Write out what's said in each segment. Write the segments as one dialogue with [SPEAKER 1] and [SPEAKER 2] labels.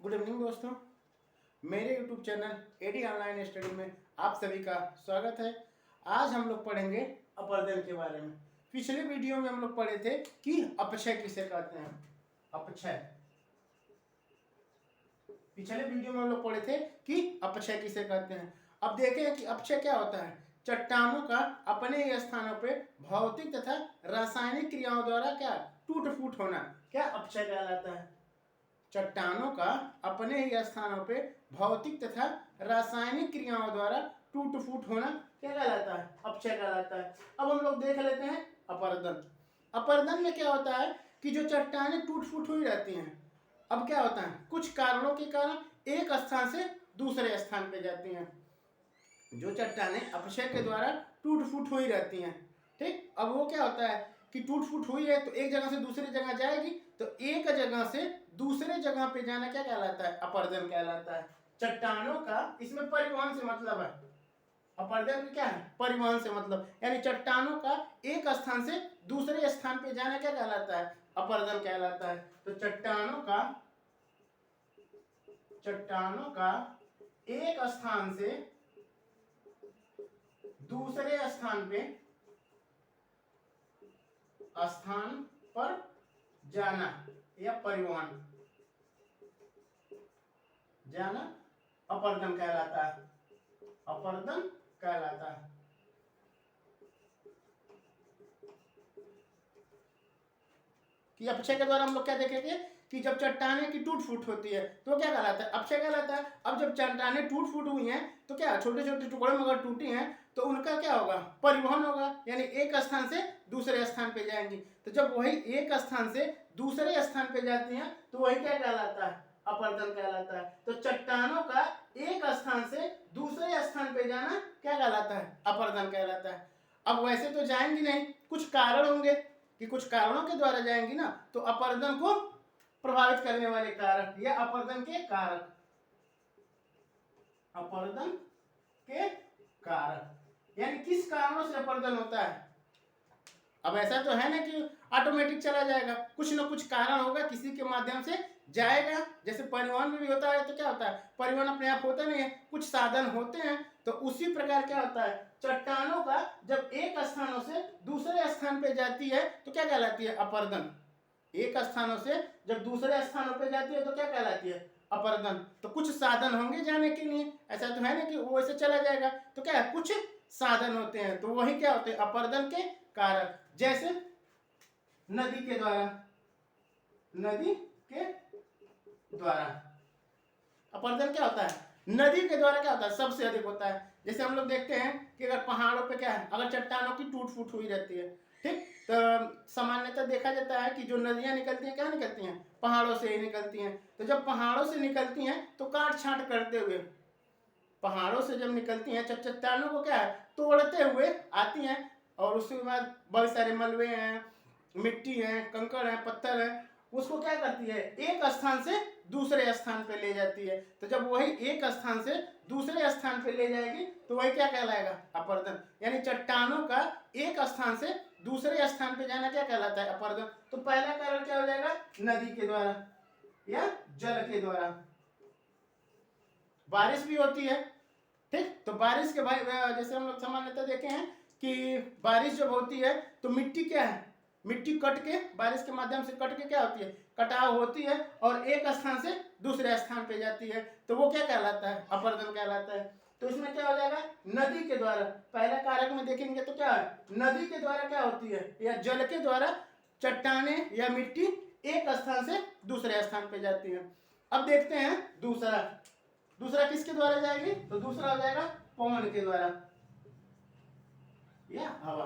[SPEAKER 1] Good evening दोस्तों, मेरे YouTube channel AD online study में आप सभी का स्वागत है। आज हम लोग पढ़ेंगे अपरदन के बारे में। पिछले वीडियो में हम लोग पढ़े थे कि अपक्षय किसे कहते हैं। अपक्षय पिछले वीडियो में हम लोग पढ़े थे कि अपक्षय किसे कहते हैं। अब देखें कि अपक्षय क्या होता है। चट्टानों का अपने ही स्थानों पे भौतिक तथा रासायनिक क्रियाओं द्वारा क्या टूट फूट होना क्या अपक्षय कहलाता है। चट्टानों का अपने ही स्थानों पे भौतिक तथा रासायनिक क्रियाओं द्वारा टूट फूट होना क्या कहलाता है, अपक्षय कहलाता है। अब हम लोग देख लेते हैं अपरदन। अपरदन में क्या होता है कि जो चट्टानें टूट फूट हुई रहती हैं, अब क्या होता है कुछ कारणों के कारण एक स्थान से दूसरे स्थान पे जाती हैं। जो चट्टानें अपक्षय के द्वारा टूट फूट हुई रहती हैं, ठीक। अब वो क्या होता है कि टूट फूट हुई है तो एक जगह से दूसरी जगह जाएगी, तो एक जगह से दूसरे जगह पे जाना क्या कहलाता है, अपरदन कहलाता है। चट्टानों का इसमें परिवहन से मतलब है। अपरदन में क्या है, परिवहन से मतलब, यानी चट्टानों का एक स्थान से दूसरे स्थान पे जाना क्या कहलाता है, अपरदन कहलाता है। तो चट्टानों का एक स्थान से दूसरे स्थान पर जाना या परिवहन जाना अपरदन कहलाता है। अपरदन कहलाता है। कि अपक्षय के द्वारा हम लोग क्या देखेंगे कि जब चट्टानें की टूट फूट होती है तो क्या कहलाता है, अपक्षय कहलाता है। अब जब चट्टानें टूट फूट हुई हैं तो क्या छोटे छोटे टुकड़ों में अगर टूटी हैं तो उनका क्या होगा, परिवहन होगा, यानी एक स्थान से दूसरे स्थान पे जाएंगी। तो जब वही एक स्थान से दूसरे स्थान पे जाती हैं तो वही क्या कहलाता है, अपरदन कहलाता है। तो चट्टानों का एक स्थान से दूसरे स्थान पे जाना क्या कहलाता है, अपरदन कहलाता है। अब वैसे तो जाएंगी नहीं, कुछ कारण होंगे कि कुछ कारणों के द्वारा जाएंगी ना, तो अपरदन को प्रभावित करने वाले कारक या अपरदन के कारक, अपरदन के कारक, यानी किस कारणों से अपरदन होता है। अब ऐसा तो है ना कि ऑटोमेटिक चला जाएगा, कुछ ना कुछ कारण होगा, किसी के माध्यम से जाएगा। जैसे परिवहन में भी होता है तो क्या होता है, परिवहन अपने आप होता नहीं है, कुछ साधन होते हैं। तो उसी प्रकार क्या होता है, चट्टानों का जब एक स्थानों से दूसरे स्थान पे जाती है तो क्या कहलाती है, अपरदन। एक स्थानों से जब दूसरे स्थानों पे जाती है तो क्या कहलाती है, अपरदन। तो कुछ साधन होंगे जाने के लिए, ऐसा तो है ना कि वो ऐसे चला जाएगा। तो क्या है, कुछ साधन होते हैं, तो वही क्या होते हैं, अपरदन के कारक। जैसे नदी के द्वारा अपरदन क्या होता है, नदी के द्वारा क्या होता है, सबसे अधिक होता है। जैसे हम लोग देखते हैं कि अगर पहाड़ों पे क्या है, अगर चट्टानों की टूट फूट हुई रहती है, ठीक, तो सामान्यतः देखा जाता है कि जो नदियां निकलती हैं क्या निकलती हैं, पहाड़ों से ही निकलती हैं। तो जब पहाड़ों से निकलती हैं तो काट छांट करते हुए, पहाड़ों से जब निकलती हैं चट्टानों को क्या है, तोड़ते हुए आती हैं। और उसके बाद बहुत सारे मलबे हैं, मिट्टी है, कंकड़ है, पत्थर है, उसको क्या करती है, एक स्थान से दूसरे स्थान पे ले जाती है। तो जब वही एक स्थान से दूसरे स्थान पे ले जाएगी तो वही क्या कहलाएगा, अपरदन। यानी चट्टानों का एक स्थान से दूसरे स्थान पे जाना क्या कहलाता है, अपरदन। तो पहला कारण क्या हो जाएगा, नदी के द्वारा या जल के द्वारा। बारिश भी होती है, ठीक। तो बारिश के भाई जैसे हम लोग सामान्यतः देखे हैं कि बारिश जब होती है तो मिट्टी क्या है, मिट्टी कट के, बारिश के माध्यम से कट के क्या होती है, कटाव होती है और एक स्थान से दूसरे स्थान पे जाती है। तो वो क्या कहलाता है, अपरदन कहलाता है। तो इसमें क्या हो जाएगा, नदी के द्वारा। पहला कारक में देखेंगे तो क्या है, नदी के द्वारा क्या होती है, या जल के द्वारा चट्टाने या मिट्टी एक स्थान से दूसरे स्थान पे जाती है। अब देखते हैं दूसरा किसके द्वारा जाएगी, तो दूसरा हो जाएगा पवन के द्वारा या हवा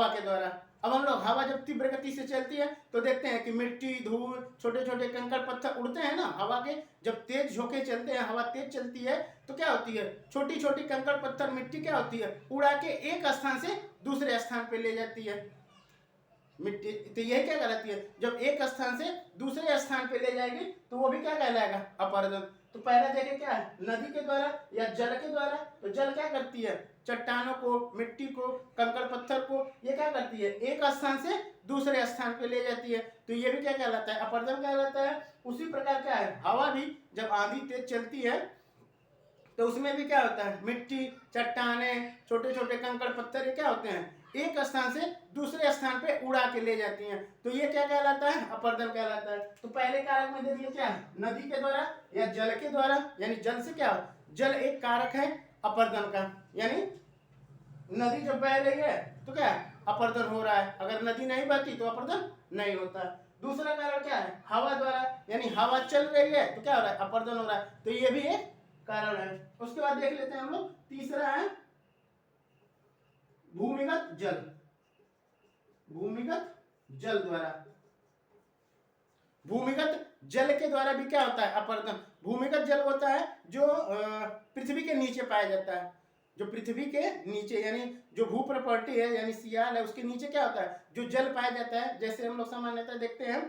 [SPEAKER 1] के द्वारा। अब हम लोग हवा जब तीव्र गति से चलती है तो देखते हैं कि मिट्टी, धूल, छोटे छोटे कंकड़ पत्थर उड़ते हैं ना हवा के। जब तेज झोंके चलते हैं, हवा तेज चलती है तो क्या होती है, छोटी छोटी कंकड़ पत्थर मिट्टी क्या होती है, उड़ा के एक स्थान से दूसरे स्थान पे ले जाती है। मिट्टी, तो यही क्या कहलाती है, जब एक स्थान से दूसरे स्थान पे ले जाएगी तो वो भी क्या कहलाएगा, अपरदन। तो पहले देखें क्या है, नदी के द्वारा या जल के द्वारा। तो जल क्या करती है, चट्टानों को, मिट्टी को, कंकड़ पत्थर को ये क्या करती है, एक स्थान से दूसरे स्थान पे ले जाती है। तो ये भी क्या कहलाता है, अपरदन कहलाता है। उसी प्रकार क्या है, हवा भी जब आंधी तेज चलती है तो उसमें भी क्या होता है, मिट्टी, चट्टाने, छोटे छोटे कंकड़ पत्थर ये क्या होते हैं, एक स्थान से दूसरे स्थान पे उड़ा के ले जाती हैं। तो ये क्या कहलाता है, अपरदन कहलाता है। तो पहले कारक में दे दिया क्या है, नदी के द्वारा या जल के द्वारा, यानी जल से क्या, जल एक कारक है अपरदन का, यानी नदी जब बह रही है तो क्या है, अपरदन हो रहा है। अगर नदी नहीं बहती तो अपरदन नहीं होता। दूसरा कारण क्या है, हवा द्वारा, यानी हवा चल रही है तो क्या हो रहा है, अपरदन हो रहा है। तो ये भी एक कारण है। उसके बाद देख लेते हैं हम लोग, तीसरा है भूमिगत जल। भूमिगत जल द्वारा, भूमिगत जल के द्वारा भी क्या होता है, अपरदन। भूमिगत जल होता है जो पृथ्वी के नीचे पाया जाता है, जो पृथ्वी के नीचे, यानी जो भू प्रॉपर्टी है, यानी सियाल है, उसके नीचे क्या होता है, जो जल पाया जाता है। जैसे हम लोग सामान्यतः देखते हैं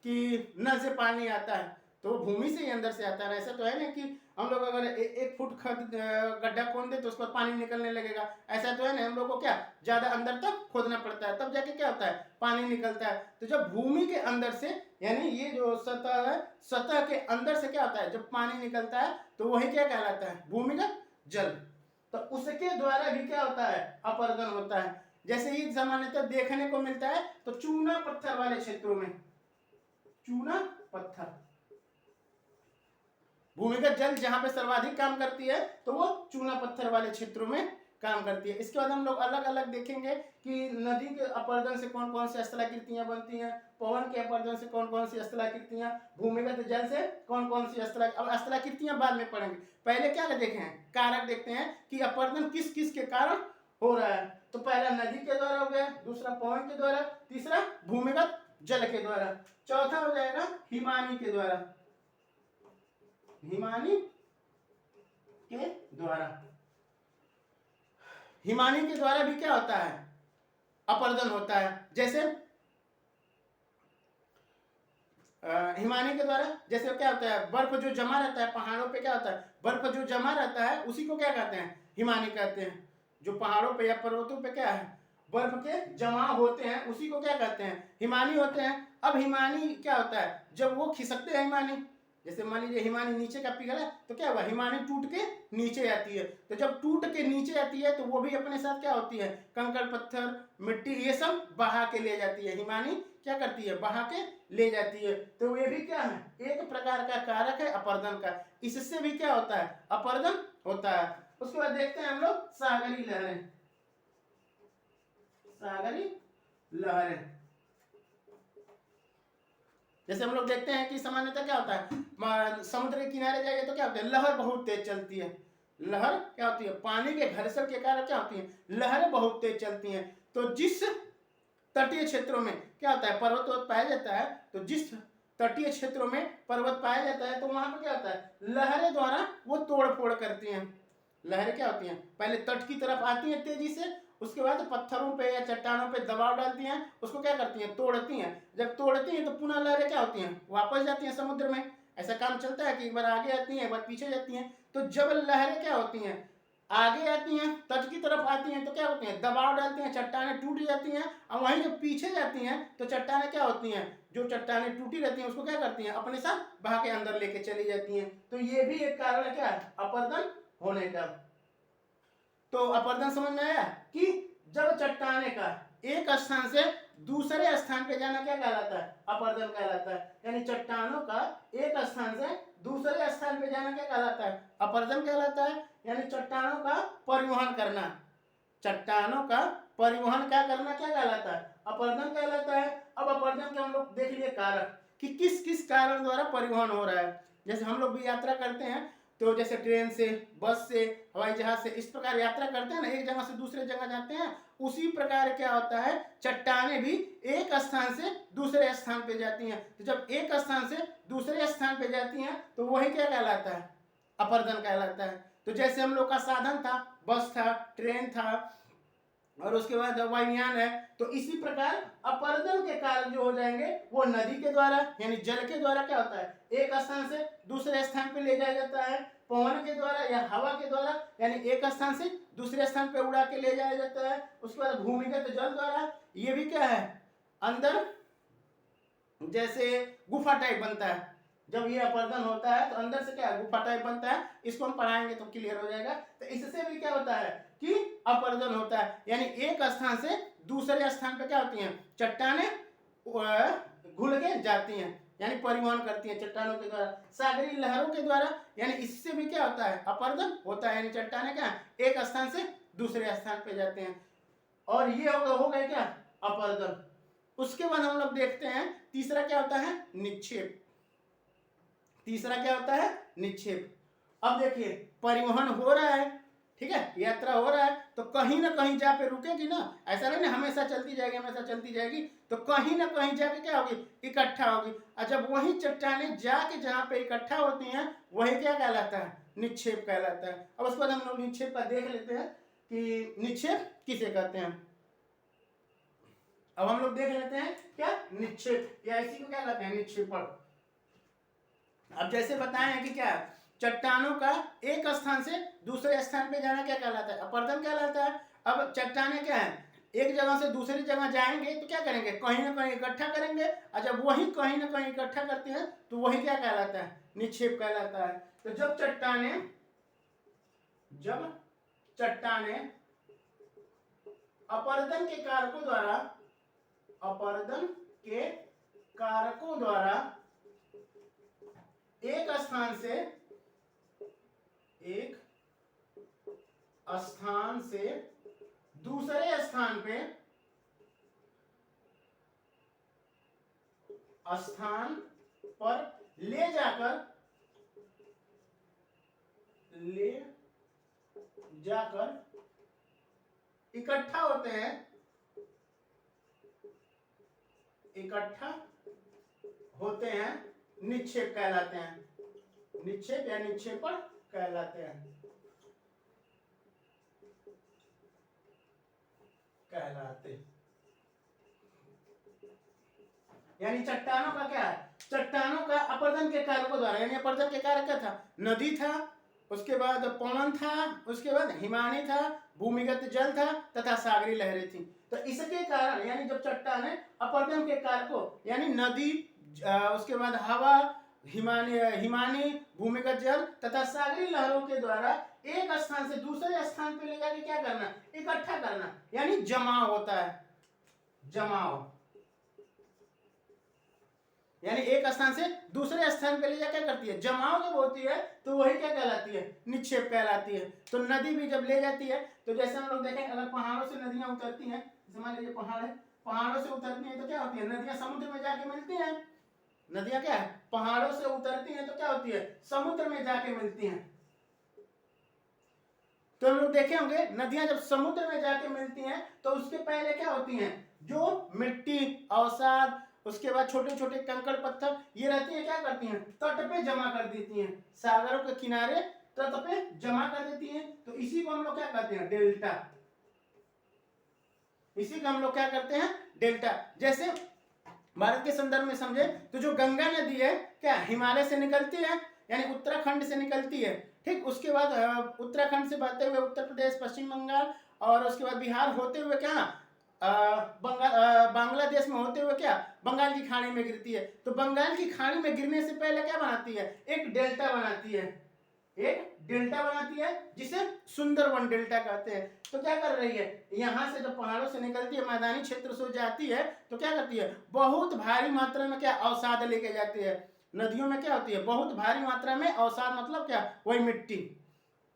[SPEAKER 1] कि नल से पानी आता है तो वो भूमि से ही अंदर से आता है। ऐसा तो है ना कि हम लोग अगर एक फुट गड्ढा खोद दे तो उसको पानी निकलने लगेगा। ऐसा तो है ना, हम लोग को क्या ज्यादा अंदर तक खोदना पड़ता है, तब जाके क्या होता है, पानी निकलता है। तो जब भूमि के अंदर से, यानी ये जो सतह है, सतह के अंदर से क्या होता है, जब पानी निकलता है तो वही क्या कहलाता है, भूमिगत जल। तो उसके द्वारा भी क्या होता है, अपरदन होता है। जैसे ही सामान्यतः देखने को मिलता है तो चूना पत्थर वाले क्षेत्रों में, चूना पत्थर, भूमिगत जल जहां पे सर्वाधिक काम करती है तो वो चूना पत्थर वाले क्षेत्रों में काम करती है। इसके बाद हम लोग अलग अलग देखेंगे कि नदी के अपरदन से कौन कौन सी स्थलाकृतियां बनती हैं, पवन के अपरदन से कौन कौन सी स्थलाकृतियां, भूमिगत जल से कौन कौन सी अब स्थलाकृतियां बाद में पढ़ेंगे। पहले क्या देखे हैं, कारक देखते हैं कि अपरदन किस किस के कारण हो रहा है। तो पहला नदी के द्वारा हो गया, दूसरा पवन के द्वारा, तीसरा भूमिगत जल के द्वारा, चौथा हो जाएगा हिमानी के द्वारा, हिमानी के द्वारा। हिमानी के द्वारा भी क्या होता है, अपरदन होता है। जैसे हिमानी के द्वारा जैसे क्या होता है, बर्फ जो जमा रहता है पहाड़ों पे, क्या होता है, बर्फ जो जमा रहता है उसी को क्या कहते हैं, हिमानी कहते हैं। जो पहाड़ों पे या पर्वतों पे क्या है, बर्फ के जमा होते हैं उसी को क्या कहते हैं, हिमानी होते हैं। अब हिमानी क्या होता है, जब वो खिसकते हैं हिमानी, जैसे मान लीजिए हिमानी नीचे का पिघला तो क्या हुआ, हिमानी टूट के नीचे आती है। तो जब टूट के नीचे आती है तो वो भी अपने साथ क्या होती है, कंकड़ पत्थर, मिट्टी, ये सब बहा के ले जाती है। हिमानी क्या करती है, बहा के ले जाती है। तो ये भी क्या है, एक प्रकार का कारक है अपरदन का। इससे भी क्या होता है, अपरदन होता है। उसके बाद देखते हैं हम लोग सागरी लहरें। सागरी लहरें जैसे हम लोग देखते हैं कि सामान्यतः क्या होता है, समुद्र के किनारे जाइए तो क्या होता है, लहर बहुत तेज चलती है। लहर क्या होती है, पानी के घर्षण के कारण क्या होती है, लहरें बहुत तेज चलती हैं। तो जिस तटीय क्षेत्रों में क्या होता है, पर्वत पाया जाता है, तो जिस तटीय क्षेत्रों में पर्वत पाया जाता है तो वहां पर क्या होता है, लहरें द्वारा वो तोड़ फोड़ करती हैं। लहरें क्या होती हैं, पहले तट की तरफ आती हैं तेजी से, उसके बाद पत्थरों पे या चट्टानों पे दबाव डालती हैं, उसको क्या करती हैं, तोड़ती हैं। जब तोड़ती हैं तो पुनः लहरें क्या होती हैं, वापस जाती हैं समुद्र में। ऐसा काम चलता है कि एक बार आगे आती हैं, एक बार पीछे जाती हैं। तो जब लहरें क्या होती हैं, आगे आती हैं, तट की तरफ आती हैं, तो क्या होती हैं, दबाव डालती हैं, चट्टानें टूट जाती हैं। और वहीं जब पीछे जाती हैं तो चट्टानें क्या होती हैं, जो चट्टानें टूटी रहती हैं उसको क्या करती हैं, अपने साथ बहा के अंदर लेके चली जाती हैं। तो ये भी एक कारण है क्या है, अपरदन होने का। तो अपरदन समझ में आया कि जब चट्टाने का एक स्थान से दूसरे स्थान पे जाना क्या कहलाता है, अपरदन कहलाता है। यानी चट्टानों का एक स्थान से दूसरे स्थान पे जाना क्या कहलाता है, अपरदन कहलाता है। यानी चट्टानों का परिवहन करना, चट्टानों का परिवहन क्या करना क्या कहलाता है, अपरदन कहलाता है। अब अपरदन के हम लोग देख लिए कारक कि किस किस कारण द्वारा परिवहन हो रहा है। जैसे हम लोग भी यात्रा करते हैं तो जैसे ट्रेन से, बस से, हवाई जहाज से, इस प्रकार यात्रा करते हैं ना, एक जगह से दूसरे जगह जाते हैं। उसी प्रकार क्या होता है, चट्टानें भी एक स्थान से दूसरे स्थान पे जाती हैं। तो जब एक स्थान से दूसरे स्थान पे जाती हैं तो वही क्या कहलाता है, अपरदन कहलाता है। तो जैसे हम लोग का साधन था, बस था, ट्रेन था, और उसके बाद वायुयान है। तो इसी प्रकार अपर्दन के कारण जो हो जाएंगे वो नदी के द्वारा यानी जल के द्वारा क्या होता है, एक स्थान से दूसरे स्थान पे ले जाया जाता है। पवन के द्वारा या हवा के द्वारा यानी एक स्थान से दूसरे स्थान पे उड़ा के ले जाया जाता है। उसके बाद भूमिगत जल द्वारा, ये भी क्या है, अंदर जैसे गुफा टाइप बनता है, जब ये अपर्दन होता है तो अंदर से क्या गुफा टाइप बनता है, इसको हम पढ़ाएंगे तो क्लियर हो जाएगा। तो इससे भी क्या होता है कि अपर्दन होता है, यानी एक स्थान से दूसरे स्थान पे क्या होती हैं, चट्टानें घुल के जाती हैं यानी परिवहन करती हैं चट्टानों के द्वारा। सागरीय लहरों के द्वारा यानी इससे भी क्या होता है, अपर्दन होता है, यानी चट्टानें क्या एक स्थान से दूसरे स्थान पे जाते हैं। और ये हो गए क्या अपर्दन। उसके बाद हम लोग देखते हैं तीसरा क्या होता है, निक्षेप। तीसरा क्या होता है, निक्षेप। अब देखिए परिवहन हो रहा है, ठीक है, यात्रा हो रहा है, तो कहीं ना कहीं जा पे रुकेगी ना, ऐसा नहीं ना हमेशा चलती जाएगी हमेशा चलती जाएगी, तो कहीं ना कहीं जाके क्या होगी, इकट्ठा होगी। और जब वही चट्टानें जाके जहाँ पे इकट्ठा होती हैं वही क्या कहलाता है, निक्षेप कहलाता है। अब उसके बाद हम लोग निक्षेप का देख लेते हैं कि निक्षेप किसे कहते हैं। अब हम लोग देख लेते हैं क्या निक्षेप, या इसी को क्या कहते हैं, निक्षेपण। अब जैसे बताए हैं कि क्या चट्टानों का एक स्थान से दूसरे स्थान पे जाना क्या कहलाता है, अपर्दन कहलाता है। अब चट्टानें क्या है, एक जगह से दूसरी जगह जाएंगे तो क्या करेंगे, कहीं ना कहीं इकट्ठा करेंगे, और जब वही कहीं ना कहीं इकट्ठा करते हैं तो वही क्या कहलाता है, निक्षेप कहलाता है। तो जब चट्टानें अपरदन के कारकों द्वारा एक स्थान से दूसरे स्थान पर ले जाकर इकट्ठा होते हैं निक्षेप कहलाते हैं, निक्षेप या निक्षेपण कहलाते हैं, यानी चट्टानों का क्या है, चट्टानों का अपरदन के कारकों द्वारा, यानी अपरदन के कारक क्या था, नदी था, उसके बाद पवन था, उसके बाद हिमानी था, भूमिगत जल था तथा सागरीय लहरें थी। तो इसके कारण यानी जब चट्टानें अपरदन के कारकों यानी नदी, उसके बाद हवा, हिमानी, भूमिगत जल तथा सागरीय लहरों के द्वारा एक स्थान से दूसरे स्थान पे ले जाके क्या करना, इकट्ठा करना, यानी जमाव होता है, जमाव यानी एक स्थान से दूसरे स्थान पे ले जाकर करती है, जमाव जब होती है तो वही क्या कहलाती है, निक्षेप कहलाती है। तो नदी भी जब ले जाती है, तो जैसे हम लोग देखें अगर पहाड़ों से नदियां उतरती हैं, मान लीजिए पहाड़ है, पहाड़ों से उतरती हैं तो क्या होती है, नदियां समुद्र में जाके मिलती हैं। नदियां क्या है, पहाड़ों से उतरती हैं तो क्या होती है, समुद्र में जाके मिलती हैं। तो हम लोग देखे होंगे नदियां जब समुद्र में जाके मिलती हैं तो उसके पहले क्या होती हैं, जो मिट्टी, अवसाद, उसके बाद छोटे छोटे कंकड़ पत्थर ये रहती है, क्या करती हैं, तट पे जमा कर देती हैं, सागरों के किनारे तट पे जमा कर देती हैं। तो इसी को हम लोग क्या कहते हैं, डेल्टा। इसी को हम लोग क्या करते हैं, डेल्टा। जैसे भारत के संदर्भ में समझे तो जो गंगा नदी है क्या हिमालय से निकलती है, यानी उत्तराखंड से निकलती है, ठीक, उसके बाद उत्तराखंड से बहते हुए उत्तर प्रदेश, पश्चिम बंगाल और उसके बाद बिहार होते हुए क्या बांग्लादेश में होते हुए क्या बंगाल की खाड़ी में गिरती है। तो बंगाल की खाड़ी में गिरने से पहले क्या बनाती है, एक डेल्टा बनाती है, एक डेल्टा बनाती है जिसे सुंदरवन डेल्टा कहते हैं। तो क्या कर रही है, यहाँ से जब पहाड़ों से निकलती है मैदानी क्षेत्र से जाती है तो क्या करती है, बहुत भारी मात्रा में क्या अवसाद लेके जाती है। नदियों में क्या होती है, बहुत भारी मात्रा में अवसाद, मतलब क्या, वही मिट्टी,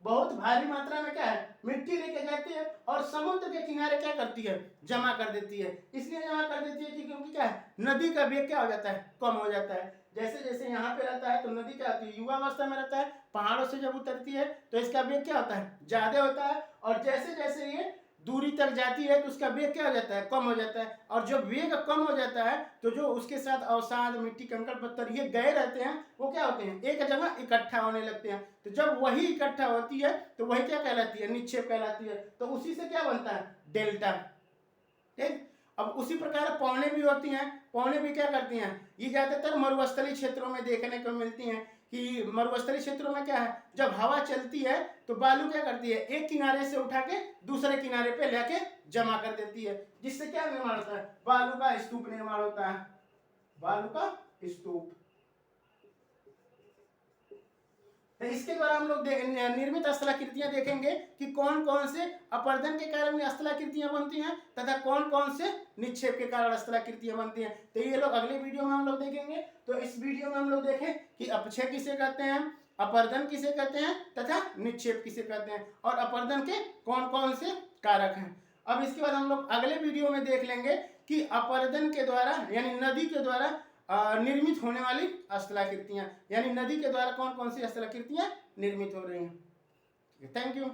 [SPEAKER 1] बहुत भारी मात्रा में क्या है, मिट्टी लेके जाती है और समुद्र के किनारे क्या करती है, जमा कर देती है। इसलिए जमा कर देती है कि क्योंकि क्या है, नदी का वेग क्या हो जाता है, कम हो जाता है। जैसे जैसे यहाँ पे रहता है तो नदी क्या होती है, युवा अवस्था में रहता है, पहाड़ों से जब उतरती है तो इसका वेग क्या होता है, ज्यादा होता है, और जैसे जैसे ये दूरी तक जाती है तो उसका वेग क्या हो जाता है, कम हो जाता है। और जब वेग कम हो जाता है तो जो उसके साथ अवसाद, मिट्टी, कंकड़ पत्थर ये गए रहते हैं वो क्या होते हैं, एक जगह इकट्ठा होने लगते हैं। तो जब वही इकट्ठा होती है तो वही क्या कहलाती है, निक्षेप कहलाती है। तो उसी से क्या बनता है, डेल्टा। ठीक। अब उसी प्रकार पौने भी होती हैं। पौने भी क्या करती हैं, ये ज्यादातर मरुस्थलीय क्षेत्रों में देखने को मिलती हैं कि मरुस्थलीय क्षेत्रों में क्या है, जब हवा चलती है तो बालू क्या करती है, एक किनारे से उठा के दूसरे किनारे पे लेके जमा कर देती है, जिससे क्या निर्माण होता है, बालू का स्तूप निर्माण होता है, बालू का स्तूप। तो इसके द्वारा हम लोग निर्मित स्थलाकृतियां देखेंगे कि कौन कौन से अपर्दन के कारण स्थलाकृतियां बनती हैं तथा कौन कौन से निक्षेप के कारण स्थलाकृतियां बनती हैं। तो ये लोग अगले वीडियो में हम लोग देखेंगे। तो इस वीडियो में हम लोग देखें कि अपक्षय किसे कहते हैं, अपर्दन किसे कहते हैं तथा निक्षेप किसे कहते हैं, और अपर्दन के कौन कौन से कारक हैं। अब इसके बाद हम लोग अगले वीडियो में देख लेंगे कि अपर्दन के द्वारा यानी नदी के द्वारा निर्मित होने वाली स्थलाकृतियां, यानी नदी के द्वारा कौन कौन सी स्थलाकृतियां निर्मित हो रही हैं। Thank you.